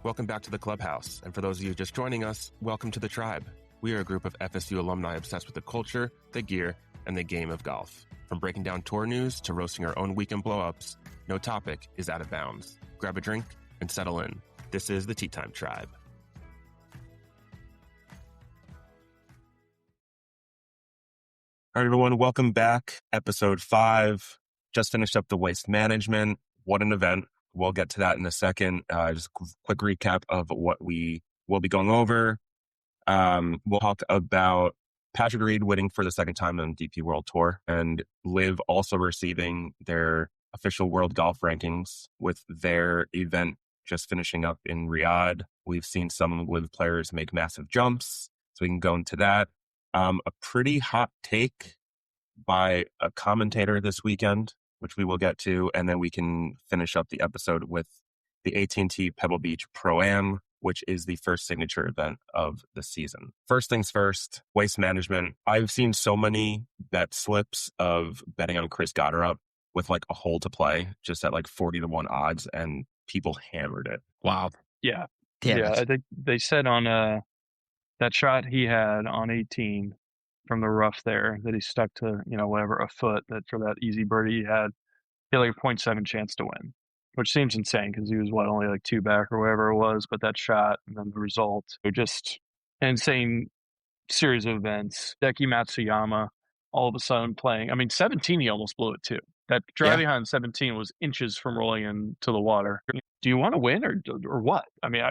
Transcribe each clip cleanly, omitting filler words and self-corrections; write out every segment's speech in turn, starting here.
Welcome back to the Clubhouse, and for those of you just joining us, welcome to the Tribe. We are a group of FSU alumni obsessed with the culture, the gear, and the game of golf. From breaking down tour news to roasting our own weekend blow-ups, no topic is out of bounds. Grab a drink and settle in. This is the Tea Time Tribe. All right, everyone, welcome back. Episode 5. Just finished up the waste management. What an event. We'll get to that in a second. Just a quick recap of what we will be going over. We'll talk about Patrick Reed winning for the second time on DP World Tour, and Liv also receiving their official world golf rankings with their event just finishing up in Riyadh. We've seen some Liv players make massive jumps, so we can go into that. A pretty hot take by a commentator this weekend, which we will get to, and then we can finish up the episode with the AT&T Pebble Beach Pro-Am, which is the first signature event of the season. First things first, waste management. I've seen so many bet slips of betting on Chris Gotterup with like a hole to play, just at like 40-1 odds, and people hammered it. Wow. Yeah. Damn yeah. it. I think they said on that shot he had on 18 from the rough there that he stuck to, whatever, a foot, that for that easy birdie he had like a 0.7 chance to win, which seems insane because he was only like 2 back or whatever it was. But that shot and then the result, they're just an insane series of events. Hideki Matsuyama all of a sudden playing. I mean, 17, he almost blew it too. That driving on 17 was inches from rolling into the water. Do you want to win or what? I mean,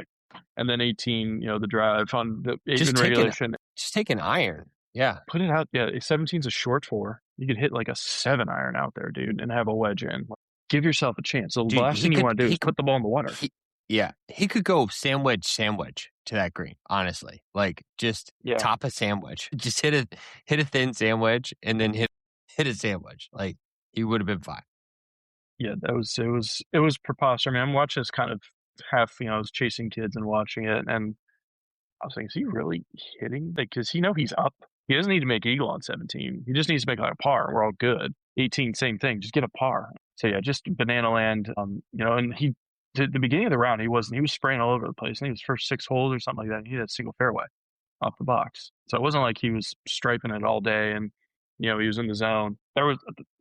and then 18, the drive on the Asian regulation. Just take an iron. Yeah. Put it out. Yeah, 17's a short 4. You could hit like a 7 iron out there, dude, and have a wedge in. Give yourself a chance. The last thing you want to do is put the ball in the water. He could go sandwich to that green, honestly. Like, just top a sandwich. Just hit a thin sandwich and then hit a sandwich. Like, he would have been fine. Yeah, it was preposterous. I mean, I'm watching this kind of half, I was chasing kids and watching it, and I was thinking, is he really hitting? Because he's up. He doesn't need to make eagle on 17. He just needs to make like a par. We're all good. 18, same thing. Just get a par. So yeah, just banana land. And he, at the beginning of the round, he was spraying all over the place. I think it was first 6 holes or something like that. And he had a single fairway off the box. So it wasn't like he was striping it all day and, he was in the zone.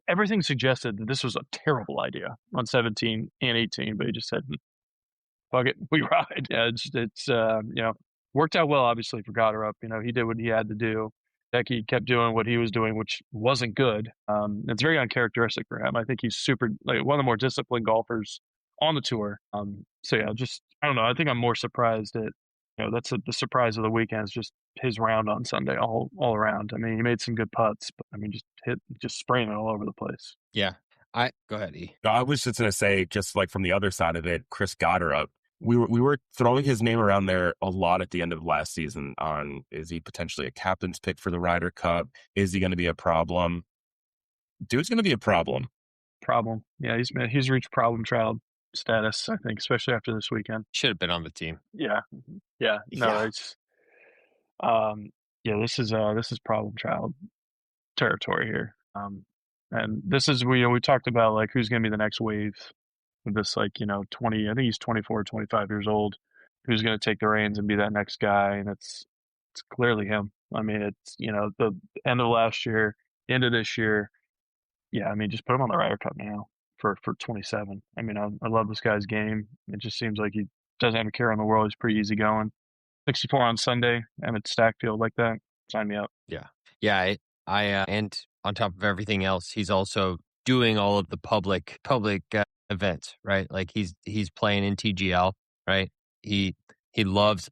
Everything suggested that this was a terrible idea on 17 and 18, but he just said, fuck it, we ride. Yeah, it's worked out well, obviously, for Gotterup. He did what he had to do. Hideki kept doing what he was doing, which wasn't good. It's very uncharacteristic for him. I think he's super, one of the more disciplined golfers on the tour. So yeah, I don't know. I think I'm more surprised at, that's the surprise of the weekend is just his round on Sunday all around. I mean, he made some good putts, but I mean, just spraying it all over the place. Yeah. Go ahead, E. I was just going to say, just like from the other side of it, Chris Gotterup, we were throwing his name around there a lot at the end of last season on, is he potentially a captain's pick for the Ryder Cup? Is he going to be a problem? Dude's going to be a problem. Problem. Yeah, he's reached problem child status, I think, especially after this weekend. Should have been on the team. Yeah. No, it's this is problem child territory here. And this is, we talked about like who's going to be the next wave of this, 20, I think he's 24, 25 years old, who's going to take the reins and be that next guy. And it's clearly him. I mean, it's, the end of last year, end of this year. Yeah. I mean, just put him on the Ryder Cup now for 27. I mean, I love this guy's game. It just seems like he doesn't have a care in the world. He's pretty easygoing. 64 on Sunday and at Stackfield like that. Sign me up. Yeah. I and on top of everything else, he's also doing all of the public events, right? Like he's playing in TGL, right? He loves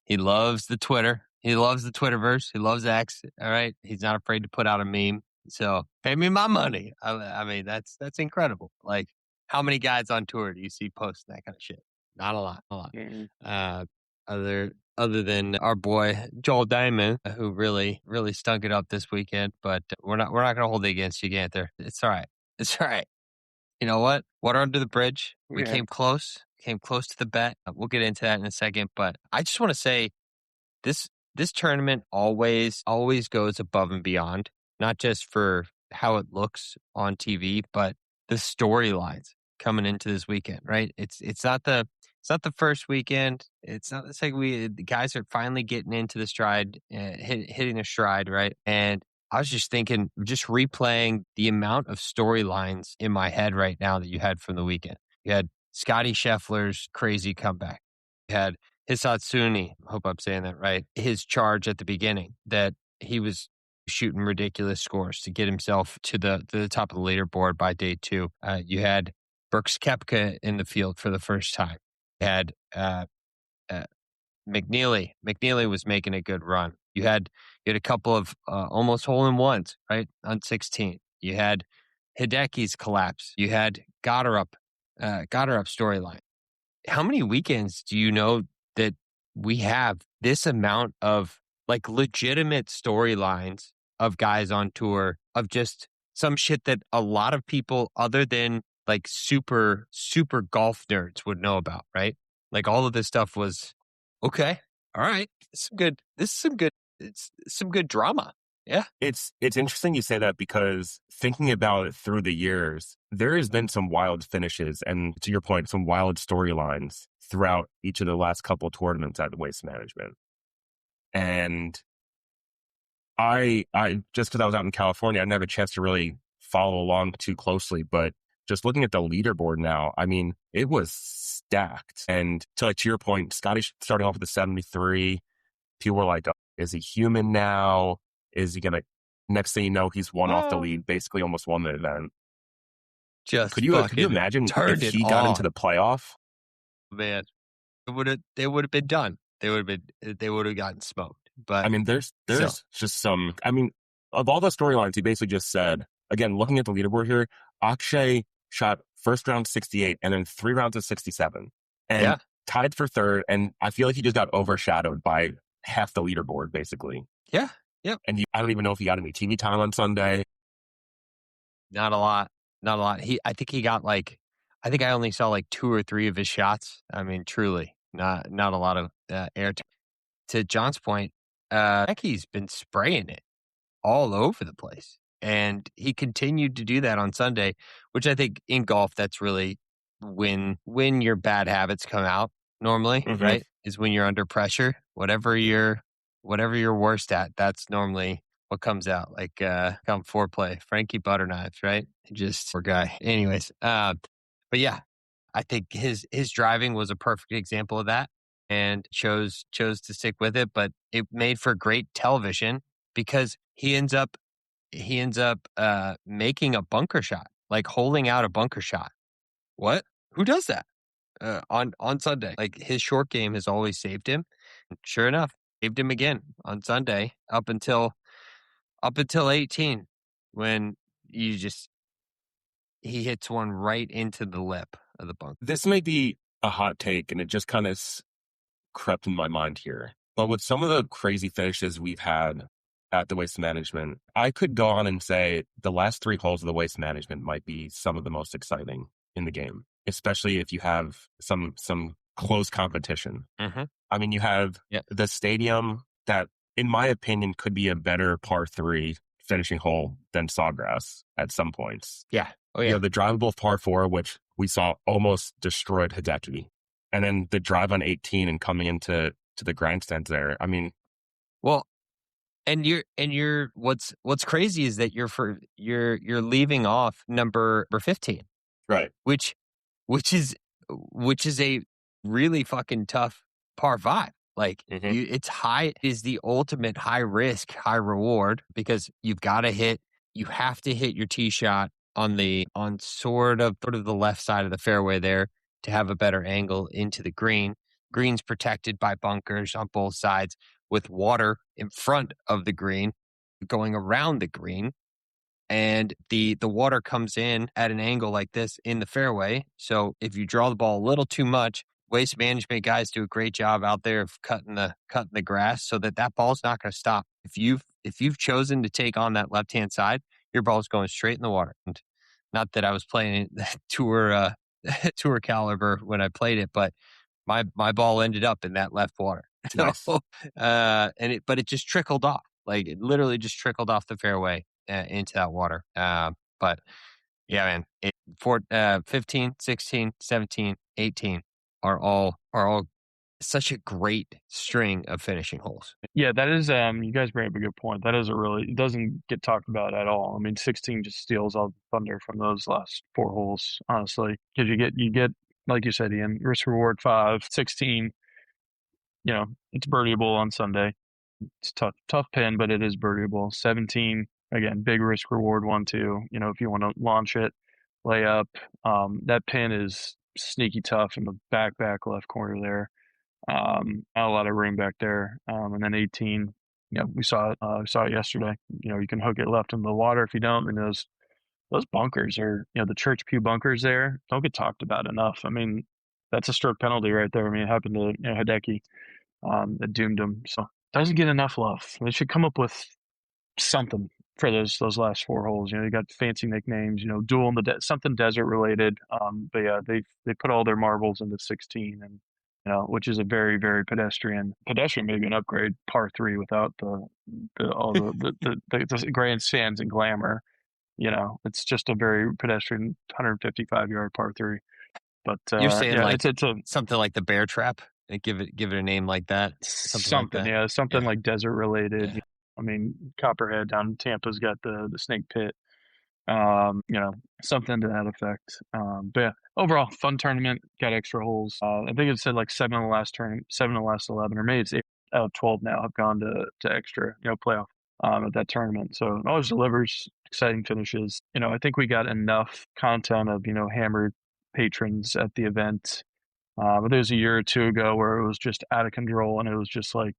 the Twitter. He loves the Twitterverse. He loves X. All right. He's not afraid to put out a meme. So pay me my money. I mean, that's incredible. Like, how many guys on tour do you see posting that kind of shit? Not a lot. Mm-hmm. Other than our boy Joel Diamond, who really stunk it up this weekend. But we're not going to hold it against you, Ganther. It's all right. You know what? Water under the bridge. We came close to the bet. We'll get into that in a second. But I just want to say this tournament always goes above and beyond, not just for how it looks on TV, but the storylines coming into this weekend, right? It's not the It's not the first weekend. It's not. It's like the guys are finally getting into the stride, hitting the stride, right? And I was just thinking, just replaying the amount of storylines in my head right now that you had from the weekend. You had Scotty Scheffler's crazy comeback. You had Hisatsuni, hope I'm saying that right, his charge at the beginning that he was shooting ridiculous scores to get himself to the top of the leaderboard by day 2. You had Brooks Koepka in the field for the first time. You had McNealy. McNealy was making a good run. You had a couple of almost hole-in-ones, right, on 16. You had Hideki's collapse. You had Gotterup storyline. How many weekends do you know that we have this amount of like legitimate storylines of guys on tour of just some shit that a lot of people other than like super golf nerds would know about, right? Like all of this stuff was okay. All right. It's some good drama. Yeah. It's interesting you say that, because thinking about it through the years, there has been some wild finishes and, to your point, some wild storylines throughout each of the last couple of tournaments at the Waste Management. And I just because I was out in California, I didn't have a chance to really follow along too closely, but just looking at the leaderboard now, I mean, it was stacked. And to your point, Scotty starting off with a 73. People were like, is he human now? Is he going to, next thing you know, he's one off the lead, basically almost won the event. Could you imagine if he got into the playoff? Man, they would have been done. They would have gotten smoked. But I mean, there's just some, I mean, of all the storylines, he basically just said, again, looking at the leaderboard here, Akshay shot first round 68 and then 3 rounds of 67 and tied for third. And I feel like he just got overshadowed by half the leaderboard, basically. Yeah. Yep. And I don't even know if he got any TV time on Sunday. Not a lot. I think I only saw like 2 or 3 of his shots. I mean, truly, not a lot of air. To John's point, Rickie's been spraying it all over the place. And he continued to do that on Sunday, which I think in golf, that's really when your bad habits come out normally, right? Is when you're under pressure. Whatever you're worst at, that's normally what comes out. Like come foreplay, Frankie Butterknives, right? Just poor guy. Anyways, but yeah, I think his driving was a perfect example of that, and chose to stick with it. But it made for great television because he ends up making a bunker shot, like holding out a bunker shot. What? Who does that on Sunday? Like his short game has always saved him. Sure enough, saved him again on Sunday up until 18 when he hits one right into the lip of the bunker. This may be a hot take, and it just kind of crept in my mind here. But with some of the crazy finishes we've had at the Waste Management, I could go on and say the last 3 holes of the Waste Management might be some of the most exciting in the game, especially if you have some close competition. I mean, you have the Stadium that, in my opinion, could be a better par 3 finishing hole than Sawgrass at some points. Yeah. Oh, yeah. You know, the drivable par 4, which we saw almost destroyed Hideki. And then the drive on 18 and coming into the grandstands there. I mean, well, and you're what's crazy is that you're leaving off number 15, right? Which is a really fucking tough par 5. Like it's high, is the ultimate high risk, high reward, because you have to hit your tee shot on sort of the left side of the fairway there to have a better angle into the green. Green's protected by bunkers on both sides with water in front of the green going around the green. And the water comes in at an angle like this in the fairway. So if you draw the ball a little too much, Waste Management guys do a great job out there of cutting the grass so that ball's not going to stop. If you've chosen to take on that left-hand side, your ball's going straight in the water. And not that I was playing tour caliber when I played it, but my ball ended up in that left water. Nice. But it just trickled off. Like it literally just trickled off the fairway into that water. But yeah, man, 15, 16, 17, 18. are all such a great string of finishing holes. Yeah, that is. You guys bring up a good point. That is it doesn't get talked about at all. I mean, 16 just steals all the thunder from those last 4 holes, honestly, because you get like you said, Ian, risk reward 5, 16. It's birdieable on Sunday. It's tough pin, but it is birdieable. 17, again, big risk reward 1, 2. If you want to launch it, lay up. That pin is sneaky tough in the back left corner there. Not a lot of room back there. And then 18, we saw it yesterday. You can hook it left in the water. If you don't, then those bunkers are, the church pew bunkers there don't get talked about enough. I mean, that's a stroke penalty right there. I mean, it happened to Hideki. That doomed him. So doesn't get enough love. They should come up with something for those last 4 holes. You got fancy nicknames. Duel in the something desert related. But yeah, they put all their marbles into 16, and which is a very, very pedestrian, maybe an upgrade par 3 without all the grandstands and glamour. It's just a very pedestrian 155-yard par 3. But you're saying it's something like the Bear Trap. Give it a name like that. Something like that. Something like desert related. Yeah. I mean, Copperhead down in Tampa's got the Snake Pit. Something to that effect. But yeah, overall fun tournament. Got extra holes. I think it said like 7 in the last 11, or maybe it's 8 out of 12 now have gone to extra. Playoff at that tournament. So it always delivers exciting finishes. I think we got enough content of hammered patrons at the event. But there was a year or 2 ago where it was just out of control, and it was just like,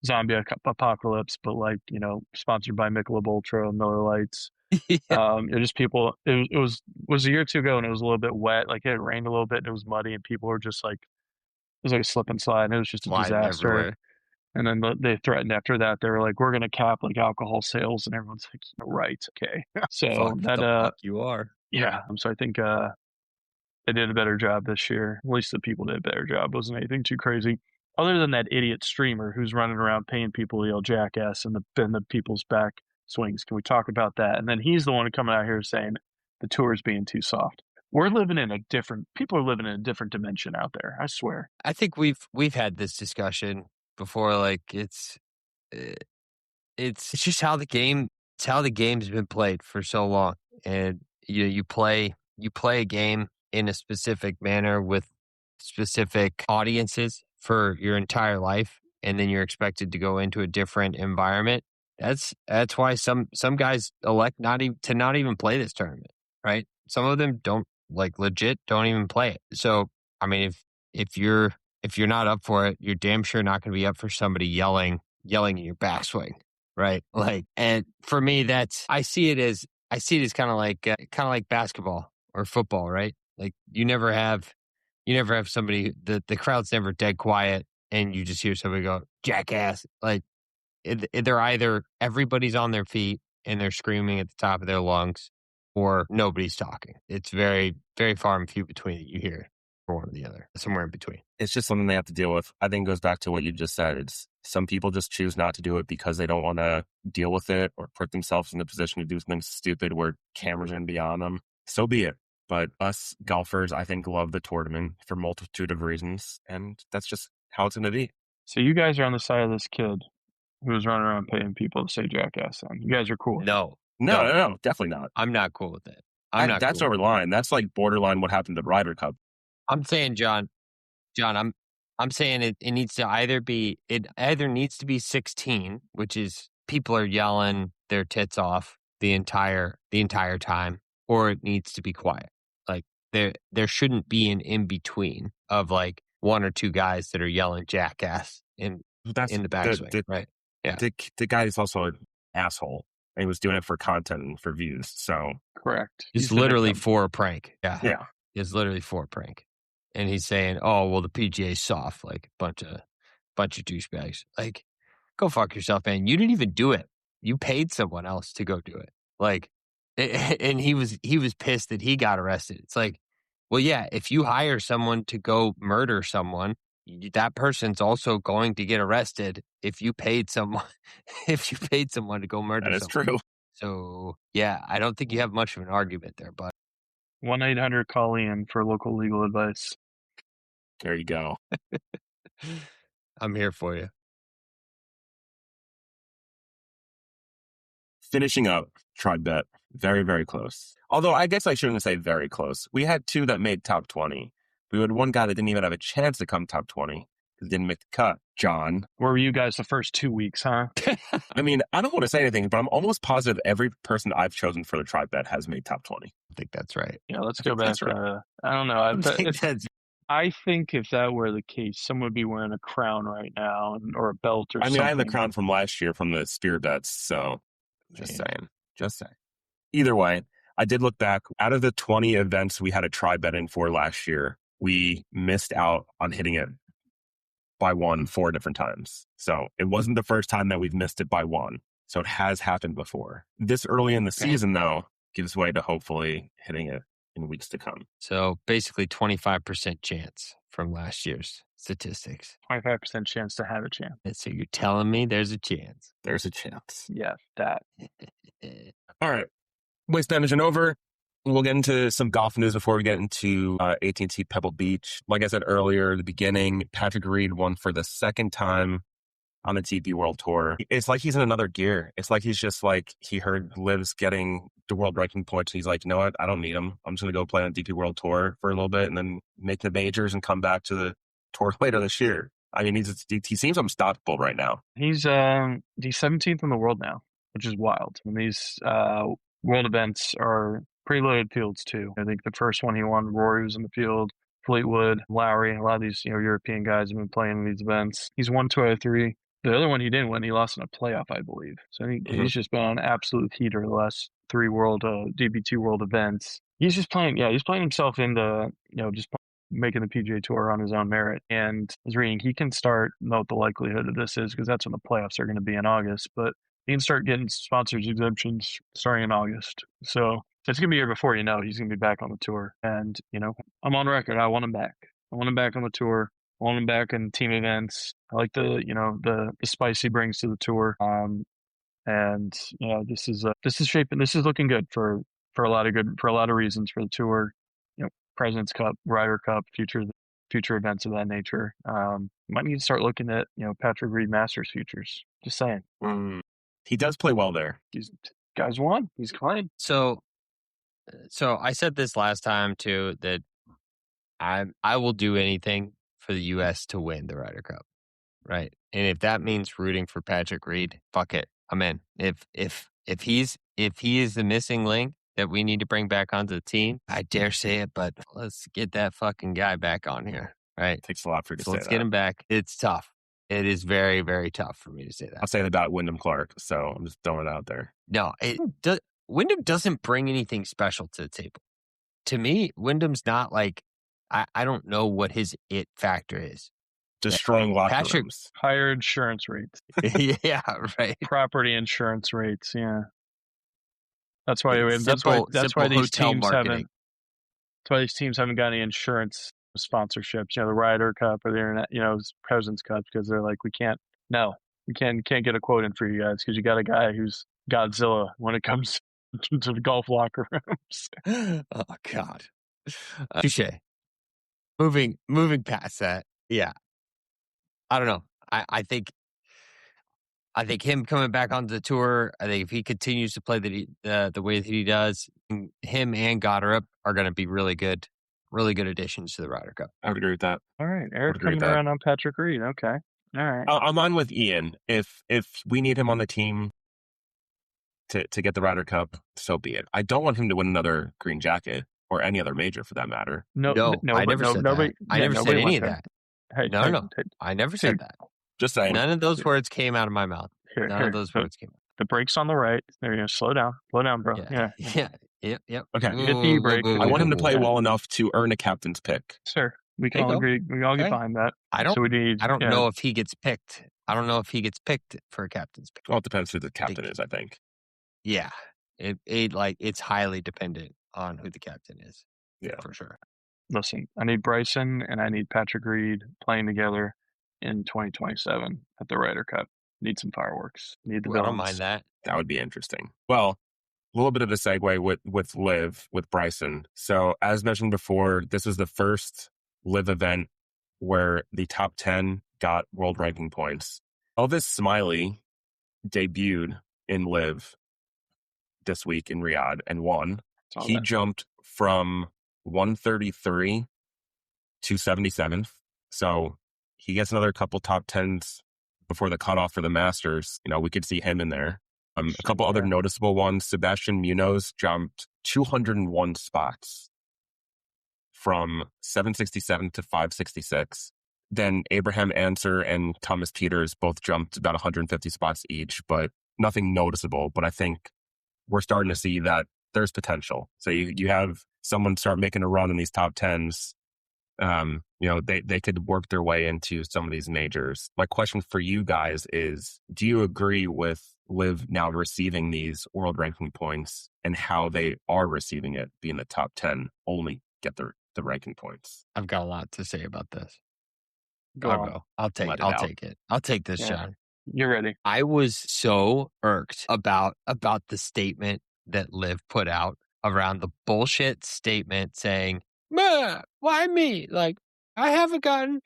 zombie apocalypse, but like, sponsored by Michelob Ultra, Miller Lights. Yeah. Just people, it was a year or 2 ago, and it was a little bit wet. Like, it had rained a little bit, and it was muddy, and people were just like, it was like a slip and slide, and it was just a disaster. Everywhere. And then they threatened after that. They were like, we're going to cap like alcohol sales, and everyone's like, right, okay. So fuck you are. Yeah. So I think they did a better job this year. At least the people did a better job. It wasn't anything too crazy. Other than that idiot streamer who's running around paying people to yell jackass in the people's back swings. Can we talk about that? And then he's the one coming out here saying the tour is being too soft. People are living in a different dimension out there. I swear. I think we've had this discussion before. Like it's just how the game's been played for so long, and you play a game in a specific manner with specific audiences for your entire life, and then you're expected to go into a different environment. That's why some guys elect not even play this tournament, right? Some of them don't, like, legit don't even play it. So I mean, if you're not up for it, you're damn sure not going to be up for somebody yelling in your backswing, right? Like, and for me, I see it as kind of like basketball or football, right? Like, you never have somebody, the crowd's never dead quiet, and you just hear somebody go, jackass. Like, they're either everybody's on their feet and they're screaming at the top of their lungs, or nobody's talking. It's very, very far and few between that you hear for one or the other, somewhere in between. It's just something they have to deal with. I think it goes back to what you just said. It's some people just choose not to do it because they don't want to deal with it or put themselves in the position to do something stupid where cameras are going to be on them. So be it. But us golfers, I think, love the tournament for a multitude of reasons, and that's just how it's going to be. So you guys are on the side of this kid who was running around paying people to say jackass, and you guys are cool. No, definitely not. I'm not cool with it. That's over the line. That's like borderline what happened to the Ryder Cup. I'm saying, John, I'm saying it needs to either needs to be 16, which is people are yelling their tits off the entire time, or it needs to be quiet. Like, there shouldn't be an in between of like 1 or 2 guys that are yelling jackass in the backswing, right? Yeah. The guy is also an asshole, and he was doing it for content and for views. So correct. It's literally for a prank. Yeah. It's literally for a prank, and he's saying, "Oh, well, the PGA's soft, like bunch of douchebags." Like, go fuck yourself, man. You didn't even do it. You paid someone else to go do it. Like, and he was pissed that he got arrested. It's like, well, yeah, if you hire someone to go murder someone, that person's also going to get arrested if you paid someone to go murder someone. That is true. So, yeah, I don't think you have much of an argument there, but 1-800 call in for local legal advice. There you go. I'm here for you. Finishing up, tribe bet. Very, very close. Although I guess I shouldn't say very close. We had two that made top 20. We had one guy that didn't even have a chance to come top 20 because didn't make the cut. John. Where were you guys the first 2 weeks, huh? I mean, I don't want to say anything, but I'm almost positive every person I've chosen for the tribe bet has made top 20. I think that's right. Yeah, let's go back. That's right. I don't know. I think if that were the case, someone would be wearing a crown right now or a belt or something. I have the crown from last year from the spear bets, so just saying. Either way, I did look back. Out of the 20 events we had a tribe bet in for last year, we missed out on hitting it by 4 different times. So it wasn't the first time that we've missed it by 1. So it has happened before. This early in the season, though, gives way to hopefully hitting it in weeks to come. So basically 25% chance from last year's statistics. 25% chance to have a chance. And so you're telling me there's a chance. There's a chance. Yeah, that. All right. Waste management over. We'll get into some golf news before we get into AT&T Pebble Beach. Like I said earlier, the beginning, Patrick Reed won for the second time on the DP World Tour. It's like he's in another gear. It's like he's just like, he heard Liv's getting the world ranking points. He's like, you know what? I don't need them. I'm just going to go play on DP World Tour for a little bit and then make the majors and come back to the tour later this year. I mean, he seems unstoppable right now. He's 17th in the world now, which is wild. And these world events are preloaded fields too. I think the first one he won, Rory was in the field, Fleetwood, Lowry, a lot of these European guys have been playing in these events. He's won 2 out of 3. The other one he didn't win, he lost in a playoff, I believe. So he's just been on an absolute heater the last 3 world DP2 world events. He's just playing, he's playing himself into, just making the PGA Tour on his own merit. And I was reading, he can start, know what the likelihood of this is, because that's when the playoffs are going to be in August, but he can start getting sponsors exemptions starting in August. So it's going to be here before he's going to be back on the tour. And, I'm on record. I want him back. I want him back on the tour. I want him back in team events. I like the spice he brings to the tour. This is looking good for a lot of reasons for the tour. President's Cup, Ryder Cup, future events of that nature. Might need to start looking at, Patrick Reed Masters futures. Just saying. He does play well there. Guys won. He's playing. So I said this last time too, that I will do anything for the U.S. to win the Ryder Cup, right? And if that means rooting for Patrick Reed, fuck it, I'm in. If he is the missing link that we need to bring back onto the team, I dare say it, but let's get that fucking guy back on here, right? It takes a lot for you to say let's that. Get him back. It's tough. It is very, very tough for me to say that. I'll say that about Wyndham Clark, so I'm just throwing it out there. No, Wyndham doesn't bring anything special to the table. To me, Wyndham's not like, I don't know what his it factor is. Destroying locker rooms. Higher insurance rates. Yeah, right. Property insurance rates, yeah. That's why these teams haven't. That's why these teams haven't got any insurance sponsorships. The Ryder Cup or the Internet, President's Cup, because they're like, we can't get a quote in for you guys because you got a guy who's Godzilla when it comes to the golf locker rooms. Oh God, touche. Moving past that, yeah. I don't know. I think him coming back onto the tour, I think if he continues to play the way that he does, him and Gotterup are going to be really good additions to the Ryder Cup. I would agree with that. All right, Eric coming around on Patrick Reed. Okay, all right. I'm on with Ian. If we need him on the team to get the Ryder Cup, so be it. I don't want him to win another green jacket or any other major for that matter. No, I never said that. I never said any of that. Hey, no. I never said that. Just saying. None of those words came out of my mouth. None of those words came out. The brake's on the right. There you go. Slow down, bro. Yeah. Yep. Okay. Hit the e-brake. I want him to play well enough to earn a captain's pick. Sure. We can all agree. We all get behind that. I don't know if he gets picked. I don't know if he gets picked for a captain's pick. Well, it depends who the captain is, I think. Yeah. It's highly dependent on who the captain is. Yeah. For sure. Listen, I need Bryson and I need Patrick Reed playing together in 2027 at the Ryder Cup. Need some fireworks. Need the I don't mind that. That would be interesting. Well, a little bit of a segue with Liv, with Bryson. So as mentioned before, this was the first Liv event where the top 10 got world ranking points. Elvis Smiley debuted in Live this week in Riyadh and won. He jumped from 133 to 77th. So he gets another couple top 10s before the cutoff for the Masters. We could see him in there. A couple other noticeable ones. Sebastian Munoz jumped 201 spots from 767 to 566. Then Abraham Anser and Thomas Pieters both jumped about 150 spots each, but nothing noticeable. But I think we're starting to see that there's potential. So you have someone start making a run in these top 10s. They could work their way into some of these majors. My question for you guys is, do you agree with Liv now receiving these world ranking points and how they are receiving it, being the top 10 only get the ranking points? I've got a lot to say about this. Go. I'll take it. I'll take this, Sean. You're ready. I was so irked about the statement that Liv put out around the bullshit statement saying, why me? Like, I'm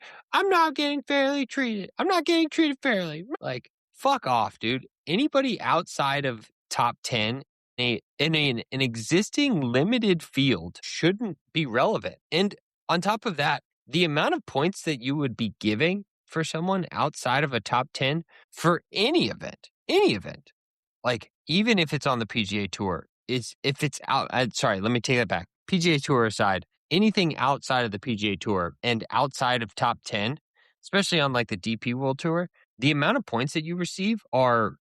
not getting fairly treated. I'm not getting treated fairly. Like, fuck off, dude. Anybody outside of top 10 in an existing limited field shouldn't be relevant. And on top of that, the amount of points that you would be giving for someone outside of a top 10 for any event, like even if it's on the PGA Tour, let me take that back. PGA Tour aside, anything outside of the PGA Tour and outside of top 10, especially on like the DP World Tour, the amount of points that you receive are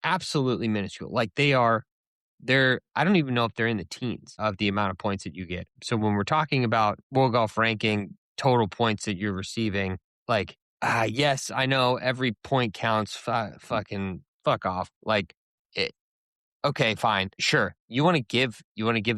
absolutely minuscule. Like I don't even know if they're in the teens of the amount of points that you get. So when we're talking about World Golf Ranking total points that you're receiving, like, yes, I know every point counts. Fucking fuck off. Like, okay, fine, sure. You want to give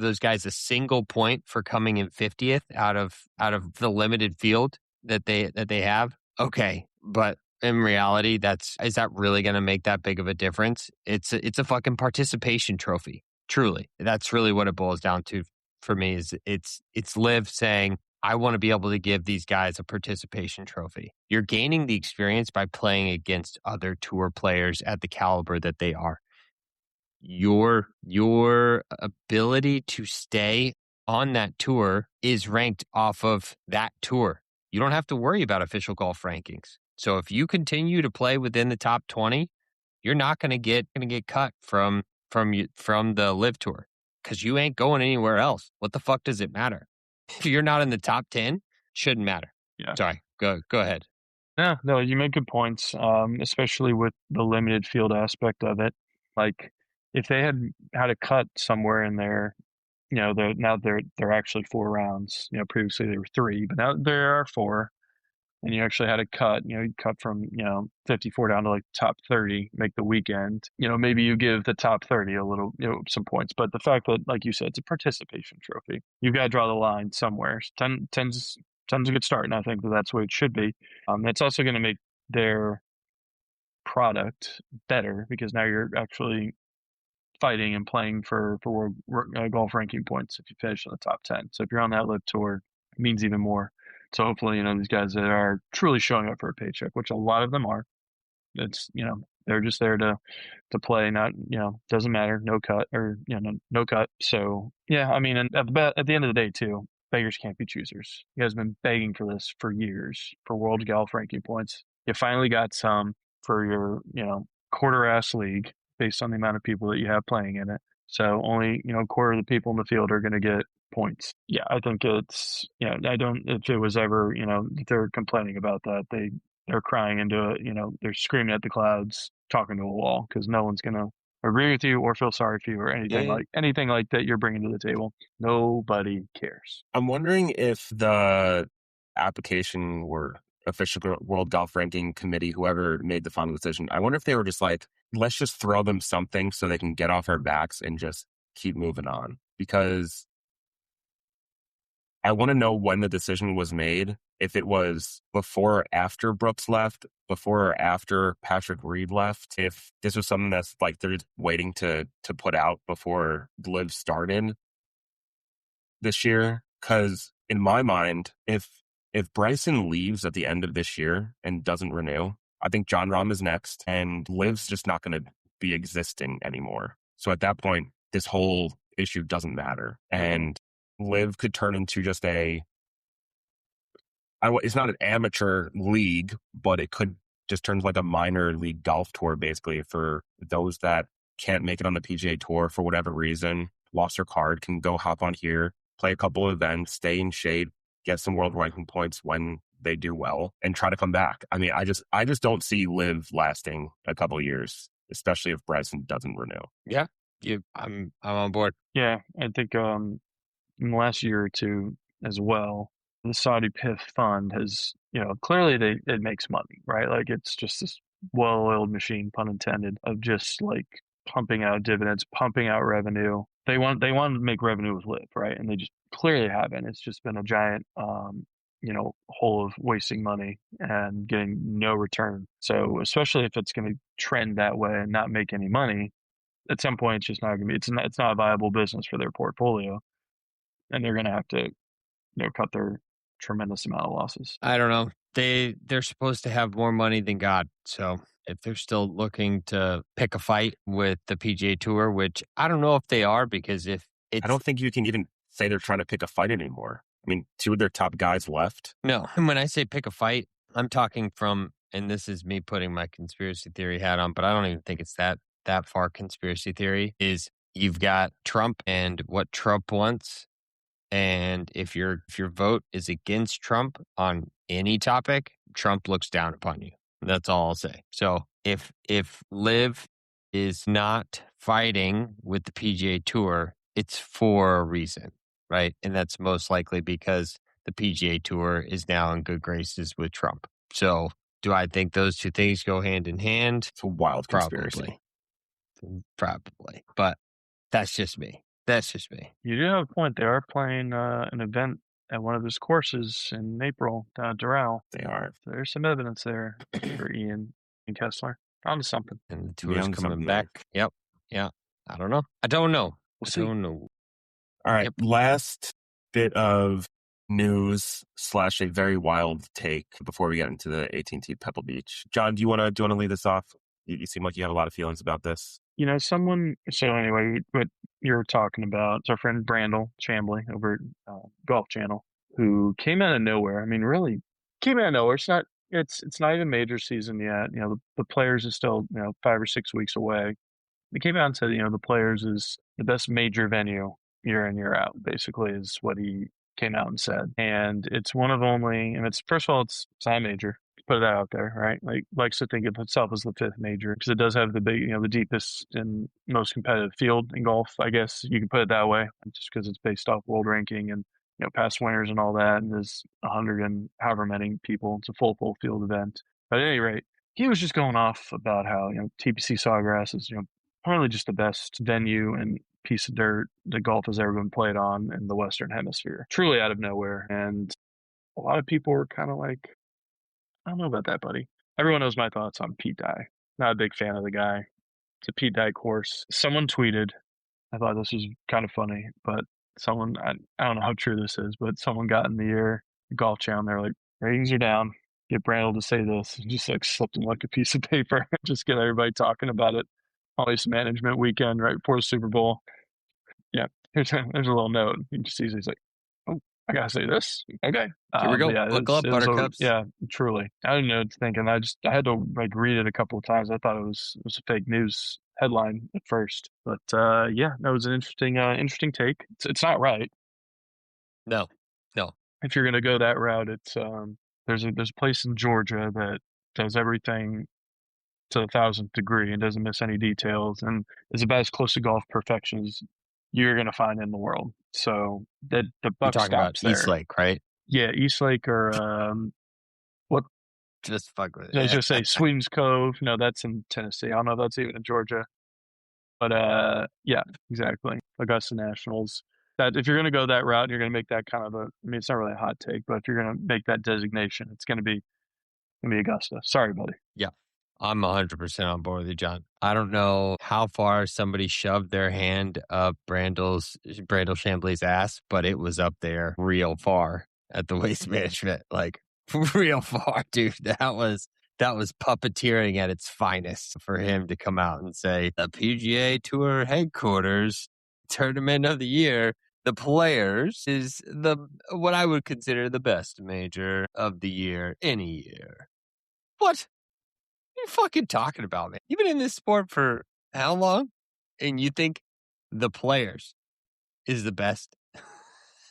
those guys a single point for coming in 50th out of the limited field that they have? Okay, but in reality, is that really going to make that big of a difference? It's a fucking participation trophy. Truly, that's really what it boils down to for me. Is it's Liv saying, I want to be able to give these guys a participation trophy. You're gaining the experience by playing against other tour players at the caliber that they are. Your ability to stay on that tour is ranked off of that tour. You don't have to worry about official golf rankings. So if you continue to play within the top 20, you're not going to get cut from the Live Tour because you ain't going anywhere else. What the fuck does it matter? If you're not in the top 10, shouldn't matter. Yeah. Sorry. Go ahead. No, you make good points, especially with the limited field aspect of it. Like, if they had a cut somewhere in there, now they're actually 4 rounds. Previously they were 3, but now there are 4. And you actually had a cut, you cut from, 54 down to like top 30, make the weekend. Maybe you give the top 30 a little, some points. But the fact that, like you said, it's a participation trophy. You've got to draw the line somewhere. 10's a good start, and I think that's what it should be. It's also going to make their product better because now you're actually fighting and playing for world golf ranking points if you finish in the top 10. So if you're on that Live Tour, it means even more. So hopefully, these guys that are truly showing up for a paycheck, which a lot of them are, it's, they're just there to play, not, doesn't matter, no cut or, no cut. So, yeah, I mean, and at the end of the day, too, beggars can't be choosers. You guys have been begging for this for years, for world golf ranking points. You finally got some for your, quarter-ass league based on the amount of people that you have playing in it. So only, a quarter of the people in the field are going to get points. Yeah, I think it's, if it was ever, if they're complaining about that, they're crying into it, they're screaming at the clouds, talking to a wall, because no one's going to agree with you or feel sorry for you or anything like that you're bringing to the table. Nobody cares. I'm wondering if the application or official World Golf Ranking Committee, whoever made the final decision, I wonder if they were just like, let's just throw them something so they can get off our backs and just keep moving on. Because I want to know when the decision was made, if it was before or after Brooks left, before or after Patrick Reed left, if this was something that's like they're waiting to put out before Live started this year. Because in my mind, if if Bryson leaves at the end of this year and doesn't renew, I think Jon Rahm is next, and Liv's just not going to be existing anymore. So at that point, this whole issue doesn't matter. And Liv could turn into just it's not an amateur league, but it could just turn like a minor league golf tour, basically, for those that can't make it on the PGA Tour for whatever reason, lost their card, can go hop on here, play a couple of events, stay in shape, get some world ranking points when they do well, and try to come back. I mean, I just don't see Liv lasting a couple of years, especially if Bryson doesn't renew. Yeah, I'm on board. Yeah, I think in the last year or two as well, the Saudi PIF fund has, clearly it makes money, right? Like it's just this well-oiled machine, pun intended, of just like pumping out dividends, pumping out revenue. They want to make revenue with Liv, right? And they just clearly haven't. It's just been a giant, hole of wasting money and getting no return. So especially if it's going to trend that way and not make any money, at some point it's just not going to be. It's not a viable business for their portfolio, and they're going to have to, cut their tremendous amount of losses. I don't know. They're supposed to have more money than God. So if they're still looking to pick a fight with the PGA Tour, which I don't know if they are, because if it's... I don't think you can even say they're trying to pick a fight anymore. I mean, two of their top guys left. No. And when I say pick a fight, I'm talking from, and this is me putting my conspiracy theory hat on, but I don't even think it's that far conspiracy theory, is you've got Trump and what Trump wants. And if your vote is against Trump on any topic, Trump looks down upon you. That's all I'll say. So if Liv is not fighting with the PGA Tour, it's for a reason, right? And that's most likely because the PGA Tour is now in good graces with Trump. So do I think those two things go hand in hand? It's a wild conspiracy. Probably. But that's just me. You do have a point. They are playing an event at one of his courses in April down at Doral. They are. So there's some evidence there for Ian and Kessler. On to something. And the tour's coming back. Yep. Yeah. I don't know. I don't know. We'll All right. Yep. Last bit of news / a very wild take before we get into the AT&T Pebble Beach. John, do you want to lead this off? You seem like you have a lot of feelings about this. So anyway, what you're talking about, it's our friend Brandel Chambly over at Golf Channel, who came out of nowhere. I mean, really came out of nowhere. It's not even major season yet. The Players is still, 5 or 6 weeks away. He came out and said, the Players is the best major venue year in, year out, basically, is what he came out and said. And it's one of only, and first of all, it's not major. Put that out there, right? Like, likes to think of itself as the 5th major because it does have the big, the deepest and most competitive field in golf. I guess you can put it that way, just because it's based off world ranking and past winners and all that. And there's 100 and however many people. It's a full field event. But at any rate, he was just going off about how TPC Sawgrass is probably just the best venue and piece of dirt that golf has ever been played on in the Western Hemisphere. Truly out of nowhere, and a lot of people were kind of like, I don't know about that, buddy. Everyone knows my thoughts on Pete Dye. Not a big fan of the guy. It's a Pete Dye course. Someone tweeted, I thought this was kind of funny, but someone, I don't know how true this is, but someone got in the ear, Golf Channel, they're like, ratings are down. Get Brandel to say this. And just like slipped him like a piece of paper. Just get everybody talking about it. Always management weekend right before the Super Bowl. Yeah, there's a little note. You just see he's like, oh, I gotta say this. Okay. Here we go. Yeah, Buckle up, Buttercups. Yeah, truly. I didn't know what to think, and I had to read it a couple of times. I thought it was a fake news headline at first, but that was an interesting take. It's not right. No. If you're gonna go that route, it's there's a place in Georgia that does everything to the 1,000th degree and doesn't miss any details, and is about as close to golf perfection as you're going to find in the world. So the buck stops about there. East Lake, right? Yeah, East Lake or what? Just fuck with it. I was just say Sweetens Cove. No, that's in Tennessee. I don't know if that's even in Georgia. But yeah, exactly. Augusta Nationals. That if you're going to go that route, you're going to make that kind of it's not really a hot take, but if you're going to make that designation, it's going to be Augusta. Sorry, buddy. Yeah. I'm 100% on board with you, John. I don't know how far somebody shoved their hand up Brandel Chambly's ass, but it was up there real far. at the Waste Management. Like, real far, dude. That was puppeteering at its finest for him to come out and say the PGA Tour headquarters tournament of the year, the Players, is what I would consider the best major of the year any year. What are you fucking talking about, man? You've been in this sport for how long? And you think the Players is the best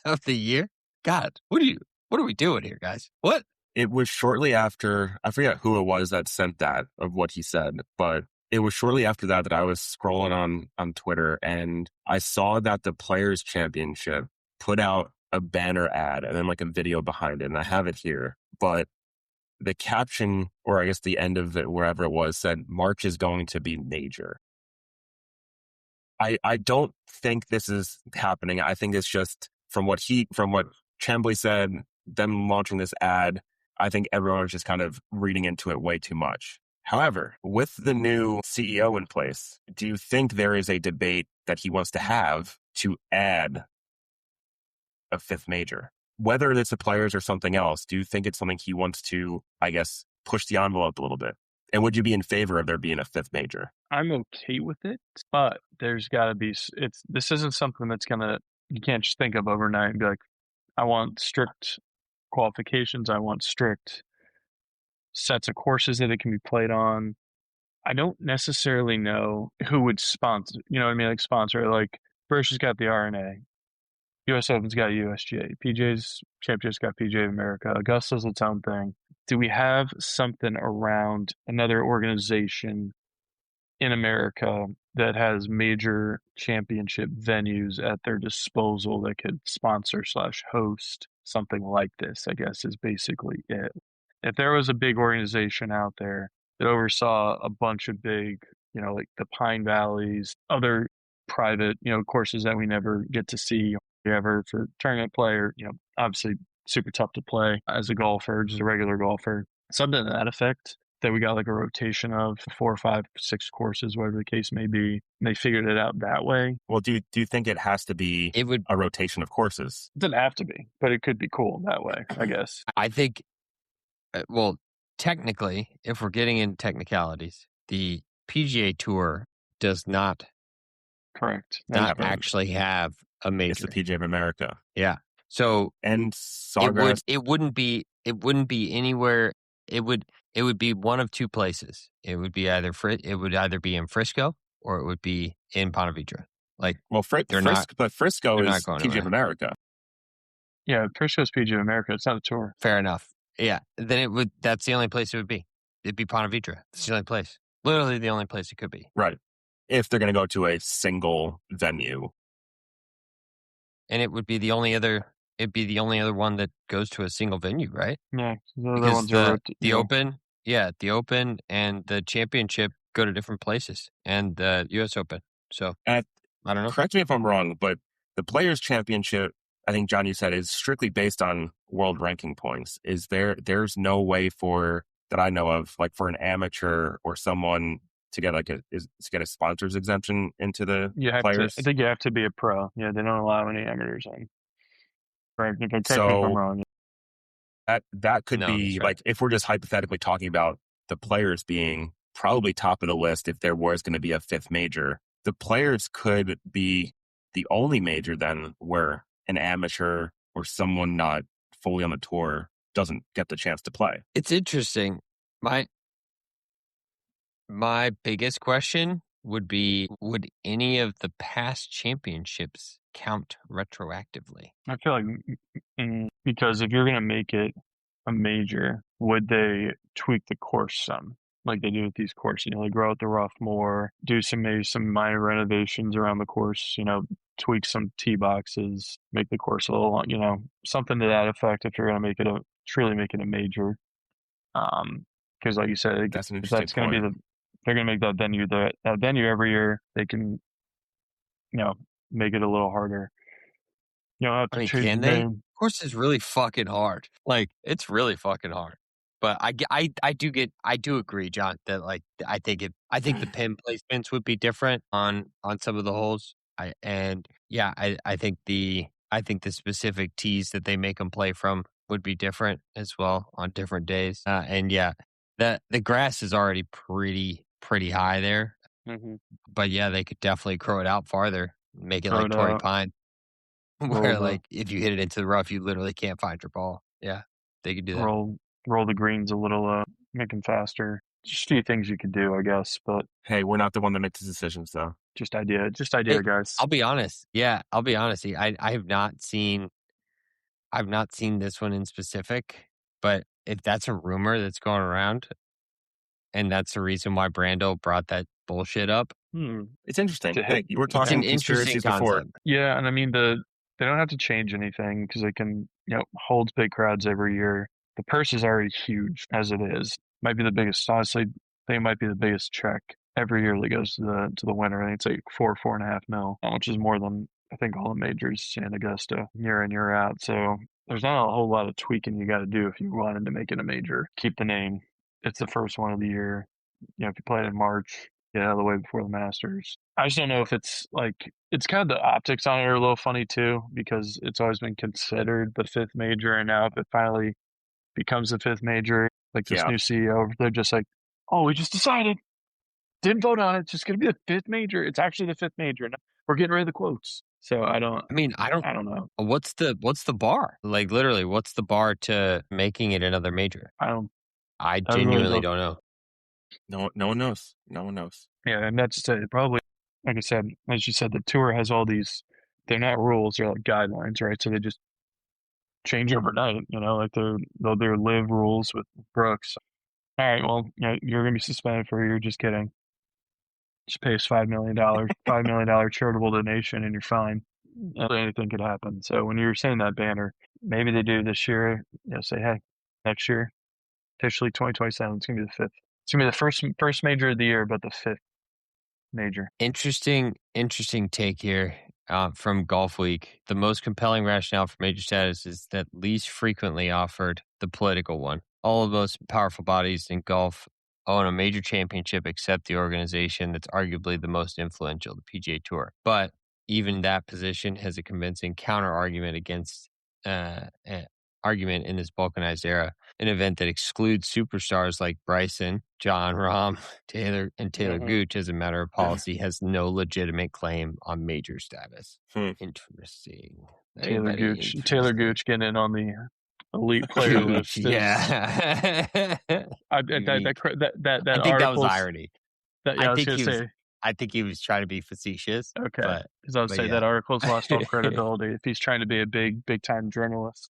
of the year? God, what are we doing here, guys? What? It was shortly after, I forget who it was that sent that of what he said, but it was shortly after that I was scrolling on Twitter and I saw that the Players Championship put out a banner ad and then like a video behind it. And I have it here, but the caption, or I guess the end of it, wherever it was, said March is going to be major. I don't think this is happening. I think it's just from what Chambly said, them launching this ad, I think everyone's just kind of reading into it way too much. However, with the new CEO in place, do you think there is a debate that he wants to have to add a fifth major? Whether it's the Players or something else, do you think it's something he wants to, I guess, push the envelope a little bit? And would you be in favor of there being a fifth major? I'm okay with it, but there's got to be, this isn't something that's you can't just think of overnight and be like, I want strict qualifications. I want strict sets of courses that it can be played on. I don't necessarily know who would sponsor, you know what I mean? Like sponsor it. Like Berkshaw's got the RNA, US Open's got USGA, PGA's Championship's got PGA of America, Augusta's its own thing. Do we have something around another organization in America that has major championship venues at their disposal that could sponsor/host something like this, I guess is basically it. If there was a big organization out there that oversaw a bunch of big, like the Pine Valleys, other private, courses that we never get to see ever for tournament player, obviously super tough to play as a golfer, just a regular golfer, something to that effect, that we got like a rotation of 4, 5, 6 courses, whatever the case may be. And they figured it out that way. Well, do you think it has to be a rotation of courses? It doesn't have to be, but it could be cool that way, I guess. I think, well, technically, if we're getting into technicalities, the PGA Tour does not actually have a major. It's the PGA of America. Yeah. So and Sawgrass, it wouldn't be anywhere. It would be one of two places. It would either be in Frisco or it would be in Ponte Vedra. Like, well, Frisco is PGA of America. Yeah, Frisco's PGA of America. It's not a tour. Fair enough. Yeah, then that's the only place it would be. It'd be Ponte Vedra. It's the only place. Literally the only place it could be. Right. If they're going to go to a single venue. And it would be the only other one that goes to a single venue, right? Yeah. Because the Open, the Open and the Championship go to different places, and the US Open. So, I don't know. Correct me if I'm wrong, but the Players Championship, I think, John, you said, is strictly based on world ranking points. There's no way that I know of, like for an amateur or someone to get a sponsor's exemption into the Players? I think you have to be a pro. Yeah, they don't allow any amateurs on. Right. Correct me if I'm wrong. That could be right. Like if we're just hypothetically talking about the Players being probably top of the list, if there was going to be a fifth major, the Players could be the only major then where an amateur or someone not fully on the tour doesn't get the chance to play. It's interesting. My biggest question would be, would any of the past championships count retroactively? I feel like because if you're going to make it a major, would they tweak the course some? Like they do with these courses, they grow out the rough more, do maybe some minor renovations around the course, tweak some tee boxes, make the course a little, something to that effect if you're going to truly make it a major. Because like you said, that's an interesting going to be they're going to make that venue every year. They can, make it a little harder. Can they? Of course, it's really fucking hard. Like, it's really fucking hard. But I do agree, John, that like I think the pin placements would be different on some of the holes. I think the specific tees that they make them play from would be different as well on different days. And yeah, the grass is already pretty high there. Mm-hmm. But yeah, they could definitely crow it out farther, make it Throw like it Torrey out, Pine, where roll like if you hit it into the rough, you literally can't find your ball. Yeah, they could do that. roll the greens a little, make them faster. Just a few things you could do, I guess, but Hey, we're not the one that makes the decisions, though. just idea, Hey, guys. I'll be honest. Yeah, I'll be honest. I have not seen this one in specific, but if that's a rumor that's going around, and that's the reason why Brando brought that bullshit up, It's interesting. To hit- Hey, you were it's an talking interesting conspiracies before. concept. Yeah, and I mean they don't have to change anything because they can holds big crowds every year. The purse is already huge as it is. Might be the biggest. Honestly, I think it might be the biggest check every year that goes to the winner. I think it's like 4.5 mil, which is more than I think all the majors in Augusta year in year out. So there's not a whole lot of tweaking you got to do if you wanted to make it a major. Keep the name. It's the first one of the year. If you play it in March, get out of the way before the Masters. I just don't know if it's kind of the optics on it are a little funny too, because it's always been considered the fifth major, and now if it finally becomes the fifth major, like this new CEO, they're just like, oh, we just decided, didn't vote on it, it's just going to be the fifth major. It's actually the fifth major. We're getting rid of the quotes. So I don't know. What's the bar? Like literally, what's the bar to making it another major? I genuinely don't know. No one knows. No one knows. Yeah, and that's probably, like I said, as you said, the tour has all these, they're not rules, they're like guidelines, right? So they just change overnight, like they'll do live rules with Brooks. All right, well, you're going to be suspended for a year. Just kidding. Just pay us $5 million charitable donation and you're fine. Anything could happen. So when you're saying that banner, maybe they do this year, say, hey, next year, officially 2027, it's going to be the fifth. It's going to be the first major of the year, but the fifth major. Interesting take here from Golf Week. The most compelling rationale for major status is that least frequently offered, the political one. All of the most powerful bodies in golf own a major championship except the organization that's arguably the most influential, the PGA Tour. But even that position has a convincing counter argument against argument in this balkanized era, an event that excludes superstars like Bryson, John Rahm, Taylor Gooch as a matter of policy has no legitimate claim on major status. Interesting. Taylor Gooch getting in on the elite player list. Yeah. I think that was irony. I think he was trying to be facetious. Okay. Because I would say that article's lost all credibility if he's trying to be a big time journalist.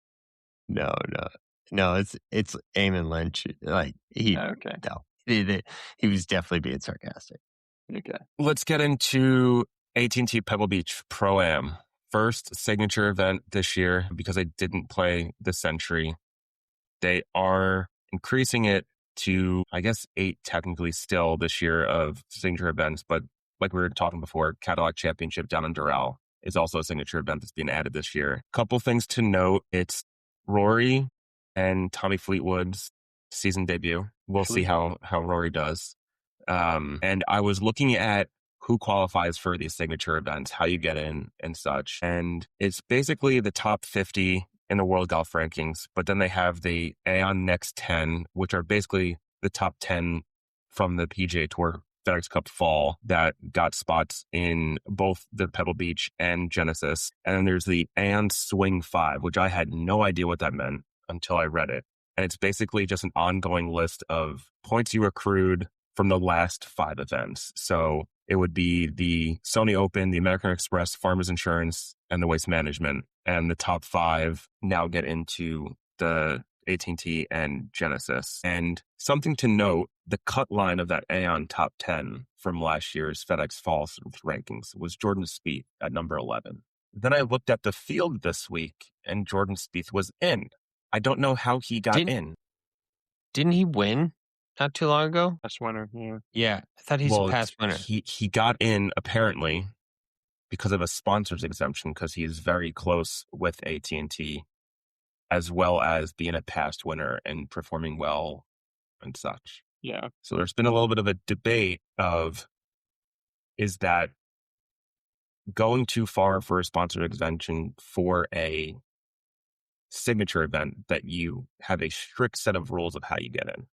No, it's Eamon Lynch. Like he was definitely being sarcastic. Okay. Let's get into AT&T Pebble Beach Pro-Am. First signature event this year because they didn't play the Century. They are increasing it to, I guess, 8 technically still this year of signature events. But like we were talking before, Cadillac Championship down in Doral is also a signature event that's being added this year. Couple things to note. It's Rory and Tommy Fleetwood's season debut. We'll see how Rory does. And I was looking at who qualifies for these signature events, how you get in and such. And it's basically the top 50 in the world golf rankings, but then they have the Aon Next 10, which are basically the top 10 from the PGA Tour FedEx Cup Fall that got spots in both the Pebble Beach and Genesis. And then there's the Aon Swing 5, which I had no idea what that meant until I read it. And it's basically just an ongoing list of points you accrued from the last 5 events. So it would be the Sony Open, the American Express, Farmers Insurance, and the Waste Management. And the top 5 now get into the AT&T and Genesis. And something to note, the cut line of that Aon top 10 from last year's FedEx Fall rankings was Jordan Spieth at number 11. Then I looked at the field this week and Jordan Spieth was in. I don't know how he got in. Didn't he win not too long ago? Past winner, yeah. I thought he's a past winner. He got in apparently because of a sponsor's exemption because he's very close with AT&T, as well as being a past winner and performing well and such. Yeah. So there's been a little bit of a debate of, is that going too far for a sponsor exemption for a signature event that you have a strict set of rules of how you get in.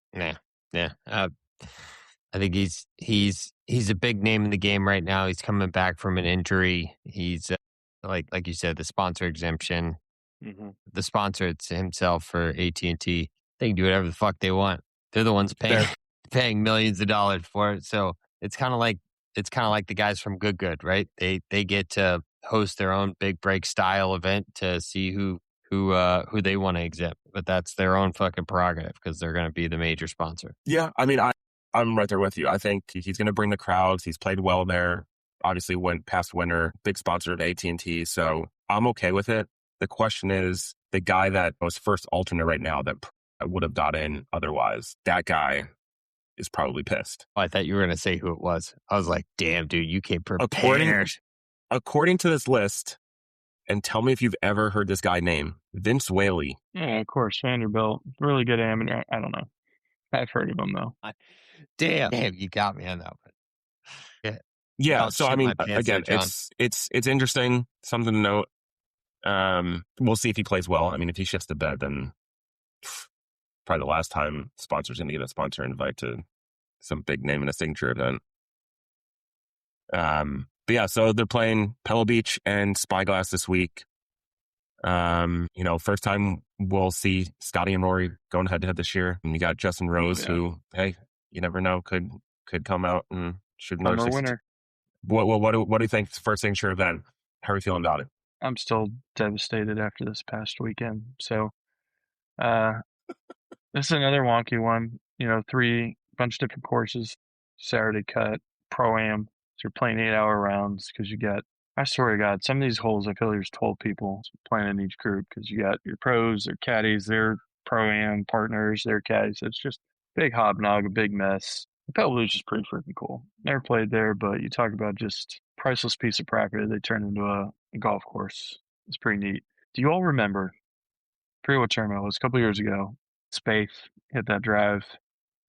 Yeah. I think he's a big name in the game right now. He's coming back from an injury. He's like you said, the sponsor exemption. Mm-hmm. The sponsor it's himself for AT&T. They can do whatever the fuck they want. They're the ones paying millions of dollars for it. So it's kind of like the guys from Good, right? They get to host their own big break style event to see who they want to exempt, but that's their own fucking prerogative because they're going to be the major sponsor. Yeah, I mean, I'm right there with you. I think he's going to bring the crowds. He's played well there. Obviously, went past winner, big sponsor of AT&T, so I'm okay with it. The question is, the guy that was first alternate right now that would have got in otherwise, that guy is probably pissed. Oh, I thought you were going to say who it was. I was like, damn, dude, you came prepared. According to this list, and tell me if you've ever heard this guy name, Vince Whaley. Yeah, of course, Vanderbilt. Really good amateur. I don't know. I've heard of him, though. Damn, you got me on that one. Yeah, so I mean, again, it's interesting, something to note. We'll see if he plays well. I mean, if he shits the bed, then probably the last time sponsors going to get a sponsor invite to some big name in a signature event. But yeah, so they're playing Pebble Beach and Spyglass this week. First time we'll see Scotty and Rory going head to head this year. And you got Justin Rose, who, hey, you never know, could come out and shoot another winner. What do you think is the first signature event? How are you feeling about it? I'm still devastated after this past weekend. So, this is another wonky one. Bunch of different courses, Saturday cut, Pro-Am. So you're playing 8-hour rounds because I swear to God, some of these holes, I feel like there's 12 people playing in each group because you got your pros, their caddies, their Pro-Am partners, their caddies. It's just big hobnog, a big mess. The Pebble Beach is pretty freaking cool. Never played there, but you talk about just priceless piece of property they turned into a golf course. It's pretty neat. Do you all remember, I forget what tournament it was, a couple years ago, Spaeth hit that drive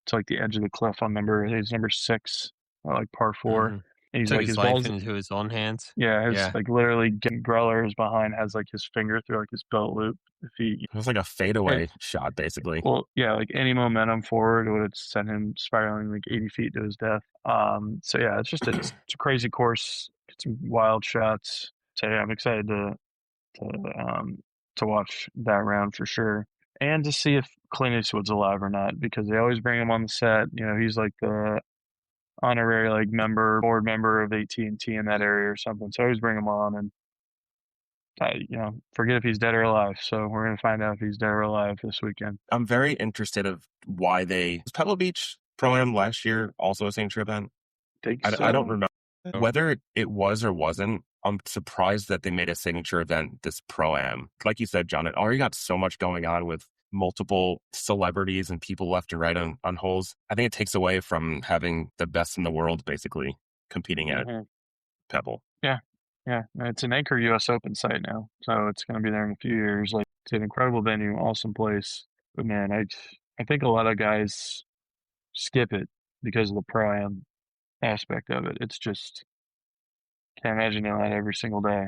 to like the edge of the cliff on number 6, like par 4. Mm-hmm. And he's took like his life into his own hands. Yeah, like literally Greller is behind, has like his finger through like his belt loop. It was like a fadeaway shot, basically. Well, yeah, like any momentum forward would have sent him spiraling like 80 feet to his death. So yeah, it's a crazy course. Get some wild shots. So yeah, I'm excited to watch that round for sure, and to see if Clint Eastwood's alive or not, because they always bring him on the set. He's like the honorary like board member of AT&T in that area or something. So I always bring him on, and forget if he's dead or alive. So we're gonna find out if he's dead or alive this weekend. I'm very interested of why was Pebble Beach Pro-Am last year also a signature event? I don't remember whether it was or wasn't. I'm surprised that they made a signature event this Pro-Am. Like you said, John, it already got so much going on with multiple celebrities and people left and right on holes. I think it takes away from having the best in the world basically competing at Pebble. Yeah. It's an Anchor US Open site now, so it's going to be there in a few years. Like, it's an incredible venue, awesome place. But man, I think a lot of guys skip it because of the Pro-Am aspect of it. It's just, can't imagine doing that every single day.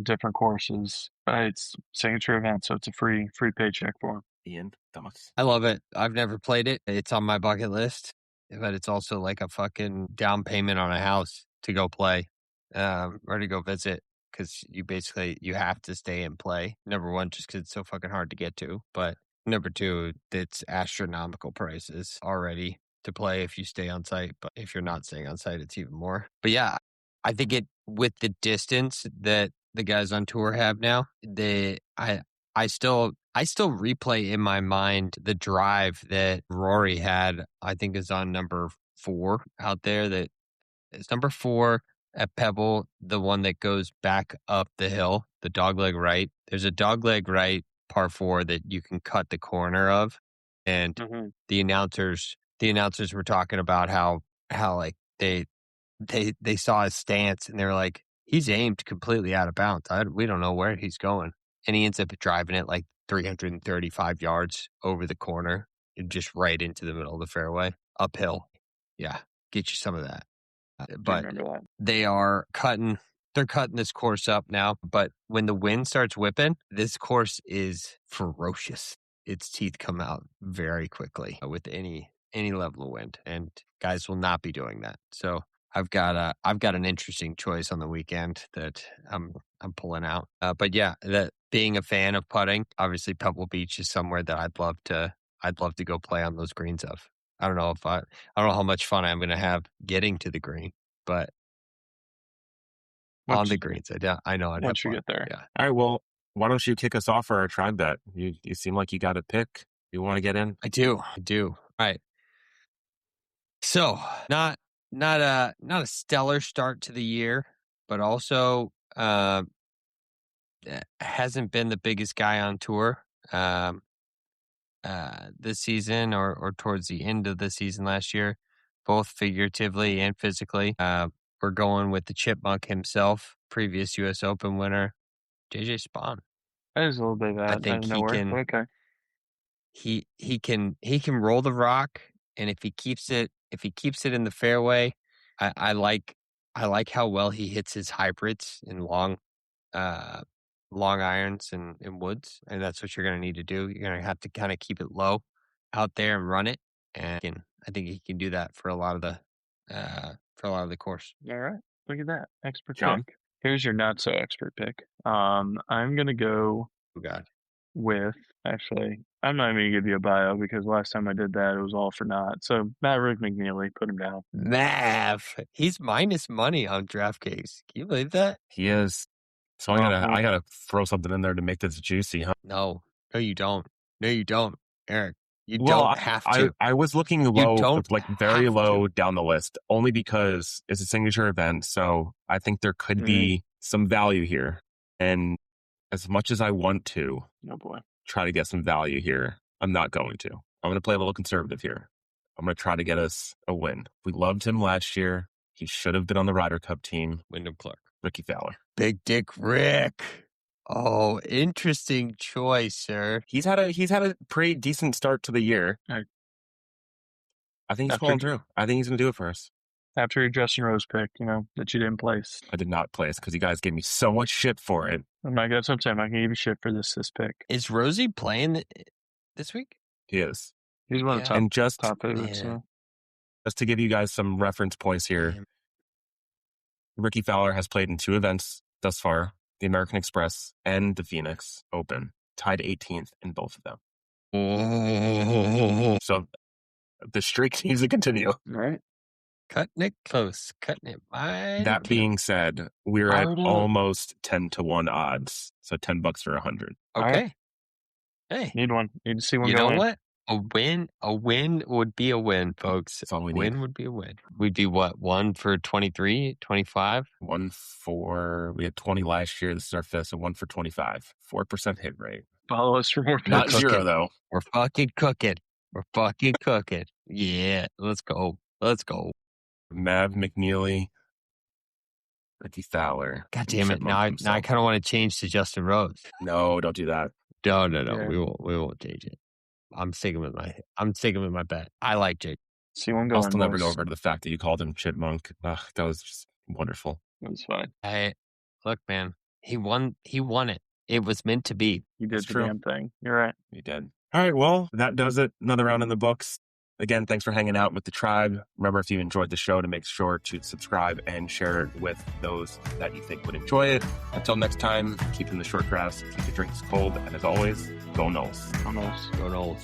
Different courses. It's signature event, so it's a free paycheck for them. Ian, thoughts? I love it. I've never played it. It's on my bucket list, but it's also like a fucking down payment on a house to go play, or to go visit, because you have to stay and play. Number one, just because it's so fucking hard to get to, but number two, it's astronomical prices already to play if you stay on site. But if you're not staying on site, it's even more. But yeah, I think with the distance that the guys on tour have now, I still replay in my mind the drive that Rory had. I think is on number 4 out there. That is number 4 at Pebble, the one that goes back up the hill, the dogleg right. There's a dogleg right par 4 that you can cut the corner of, and the announcers were talking about how like they saw his stance and they were like, he's aimed completely out of bounds. We don't know where he's going. And he ends up driving it like 335 yards over the corner and just right into the middle of the fairway, uphill. Yeah, get you some of that. But they are cutting they're cutting this course up now, but when the wind starts whipping, this course is ferocious. Its teeth come out very quickly with any level of wind, and guys will not be doing that. So I've got an interesting choice on the weekend that I'm pulling out. But yeah, that being a fan of putting, obviously Pebble Beach is somewhere that I'd love to go play on those greens of. I don't know how much fun I'm going to have getting to the green, but on the greens, I know I'd have once you fun. get there. Yeah. All right, well, why don't you kick us off for our tribe bet? You seem like you got a pick. You want to get in? I do. All right. So not a stellar start to the year, but also hasn't been the biggest guy on tour this season or towards the end of the season last year, both figuratively and physically. We're going with the chipmunk himself, previous U.S. Open winner, JJ Spaun. That is a little bit I think he can. Okay. He can roll the rock, and if he keeps it in the fairway, I like how well he hits his hybrids in long irons and woods, and that's what you're going to need to do. You're going to have to kind of keep it low out there and run it, and I think he can do that for a lot of the course. All right, look at that expert John? pick. Here's your not so expert pick. I'm gonna go Oh God. with, actually, I'm not even going to give you a bio because last time I did that, it was all for naught. So Maverick McNealy, put him down. Mav, he's minus money on DraftKings. Can you believe that? He is. So I gotta throw something in there to make this juicy, huh? No, you don't. Eric. You don't have to. I was looking low, like very low down the list, only because it's a signature event. So I think there could be some value here. And as much as I want to try to get some value here, I'm not going to. I'm going to play a little conservative here. I'm going to try to get us a win. We loved him last year. He should have been on the Ryder Cup team. Wyndham Clark. Rickie Fowler. Big Dick Rick. Oh, interesting choice, sir. He's had a pretty decent start to the year. I think he's pulling through. I think he's going to do it for us. After your Justin Rose pick, that you didn't place. I did not place because you guys gave me so much shit for it. That's what I'm saying. I can give you shit for this pick. Is Rosie playing this week? He is. He's one of the top favorites. Yeah. Just to give you guys some reference points here, Rickie Fowler has played in 2 events thus far, the American Express and the Phoenix Open, tied 18th in both of them. So the streak needs to continue. All right. Cutting it close. Cutting it by. That being said, we're at almost 10-1 odds. So $10 for 100. Okay. Right. Hey. Need to see one You go know in. what? A win would be a win, folks. That's all we need. Win would be a win. We'd be what? 1 for 23, 25? We had 20 last year. This is our 5th, so 1 for 25. 4% hit rate. Follow us for more picks. Not 0, though. We're fucking cooking. Yeah. Let's go. Mav McNealy, Rickie Fowler. God damn it! Now I kind of want to change to Justin Rose. No, don't do that. No. Yeah. We won't change it. I'm sticking with my bet. I like Jake. See one go. I'll still never go over to the fact that you called him Chipmunk. That was just wonderful. That's fine. Hey, look, man. He won it. It was meant to be. You did the damn thing. You're right. You did. All right. Well, that does it. Another round in the books. Again, thanks for hanging out with the tribe. Remember, if you enjoyed the show, to make sure to subscribe and share it with those that you think would enjoy it. Until next time, keep in the short grass, keep your drinks cold, and as always, go Knowles. Go Knowles. Go Knowles.